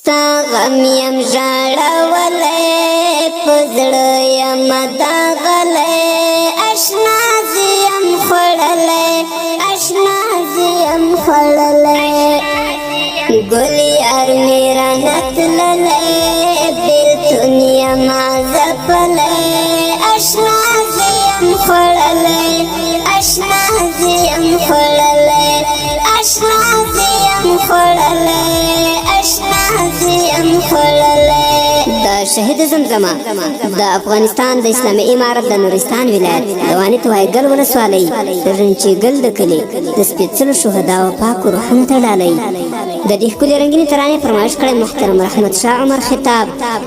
ستا غم یم ژړولی په زړه یم داغلی اشنا زه یم خوړلی اشنا زه یم خوړلی ګل یار مې رانه تللی بېلتون یمه ځپلی اشنا زه یم خوړلی اشنا زه یم خوړلی اشنا زه یم خوړلی اشنا زه یم خوړلی د شهید زمزمه د افغانستان د اسلامي امارت د نورستان ولایت د واني توایګل ولسوالۍ د رنچې ګل د کلي د سپېڅلو شهداو پاکو روحونو ته ډالۍ د دې ښکلې رنګینې ترانې فرمایش کړی محترم رحمت شاه عمر خطاب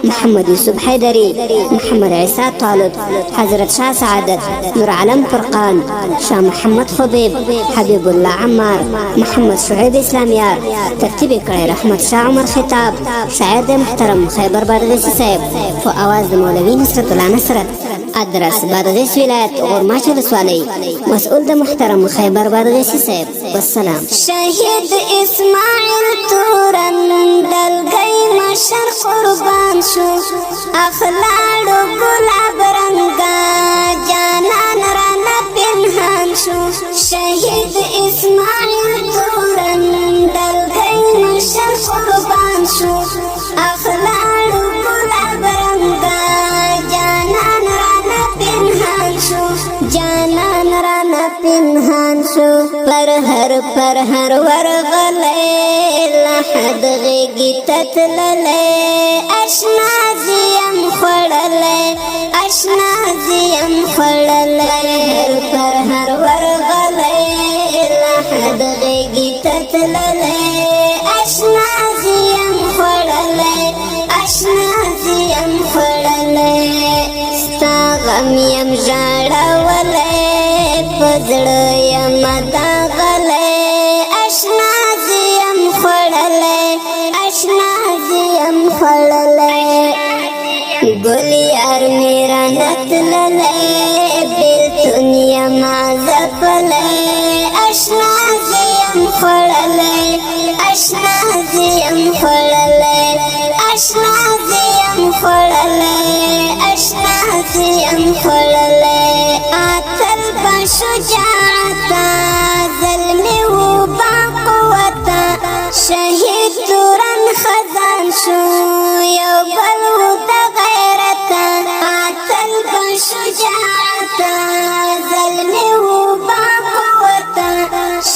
محمد یوسف حیدري محمد عیسی طالب حضرت شاه سعادت نور عالم فرقان شاه محمد خبیب حبیب الله عمار محمد شعیب اسلامیار ترتیب کړی رحمت شاه عمر خطاب شاعر د محترم خیبر بادغیسی صاحب په اواز د مولوي نصرت الله نصرت ادرس بادغیس ولایت غورماچ ولسوالۍ مسؤل د محترم خیبر بادغیسی صاحب والسلام شهید اسماعیل تورن دلګی مشر قربان شو اخلاړو ګلاب رنګا جانان رانا پنهان شو شهید اسماعیل تورن دلګی مشر قربان شو اخلاړو ګلاب رنګا جانان رانا پنهان شو جانان رانا پنهان شو پر هر ورغلی لحد غیږی تتللی اشنا زه یم خوړلی اشنا زه یم خوړلی پر هر ورغلی لحد غیږی تتللی اشنا زه یم خوړلی اشنا زه یم خوړلی ستا غم یم ژړولی په زړه یم داغلی اشنا زه یم خوړلی اشنا زه یم خوړلی ګل یار مې رانه تللی بېلتون یمه ځپلی اشنا زه یم خوړلی اشنا زه یم خوړلی اشنا زه یم خوړلی اشنا زه یم خوړلی اتل به شجاعته زلمي و با قوته شهید تورن خزان شو یو بل و د غیرته اتل به شجاعته زلمي و با قوته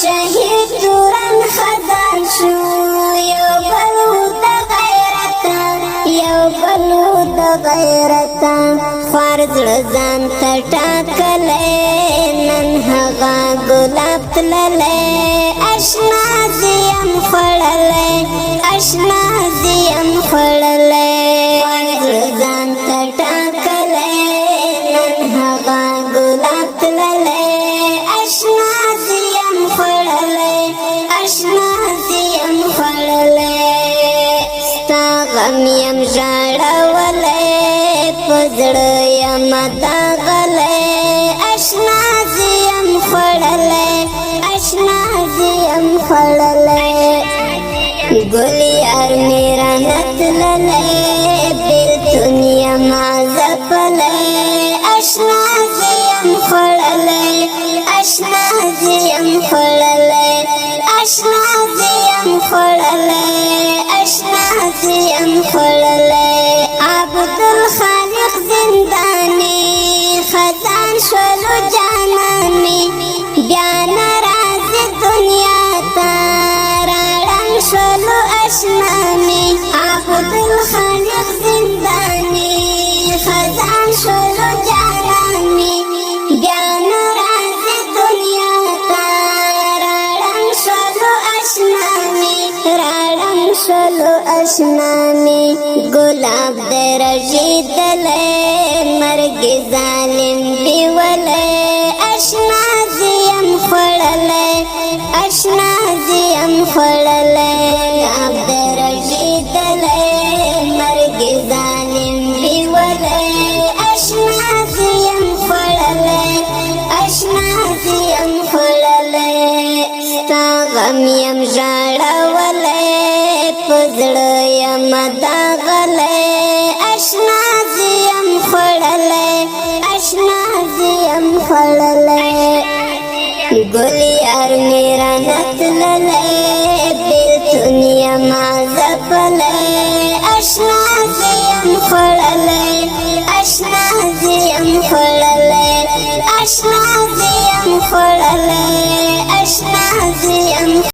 شهید تورن خزان شو یو بل و د غیرته یو بل و د غیرته خوار زړه ځان ته ټاکلی نن هغه ګلاب تللی اشنا زه یم خوړلی اشنا زه یم خوړلی خوار زړه ځان ته ټاکلی نن هغه ګلاب تللی اشنا زه یم خوړلی اشنا زه یم خوړلی ستا غم یم ژړولی په زړه یم داغلی اشنا زه یم خوړلی اشنا زه یم خوړلی ګل یار مې رانه تللی بېلتون یمه ځپلی اشنا زه یم خوړلی اشنا زه یم خوړلی اشنا زه یم خوړلی اشنا زه یم خوړلی عبدالخالق زندانی خزان شولو جانانی بیا ناراضي دنیا ته راړنګ شولو اشنا مې عبدالخالق زندانی خزان شولو جانانی بیا ناراضي دنیا ته راړنګ شولو اشنا مې راړنګ شولو اشنا مې ګلاب د رژېدلی مرګ ظالم بیولی اشنا زه یم خوړلی اشنا زه یم خوړلی ګلاب د رژېدلی مرګ ظالم بیولی اشنا زه یم خوړلی اشنا زه یم خوړلی ستا غم یم ژړولی په زړه یم داغلی اشنا زیم خړلی اشنا زیم خړلی ګل یار میرا نتللی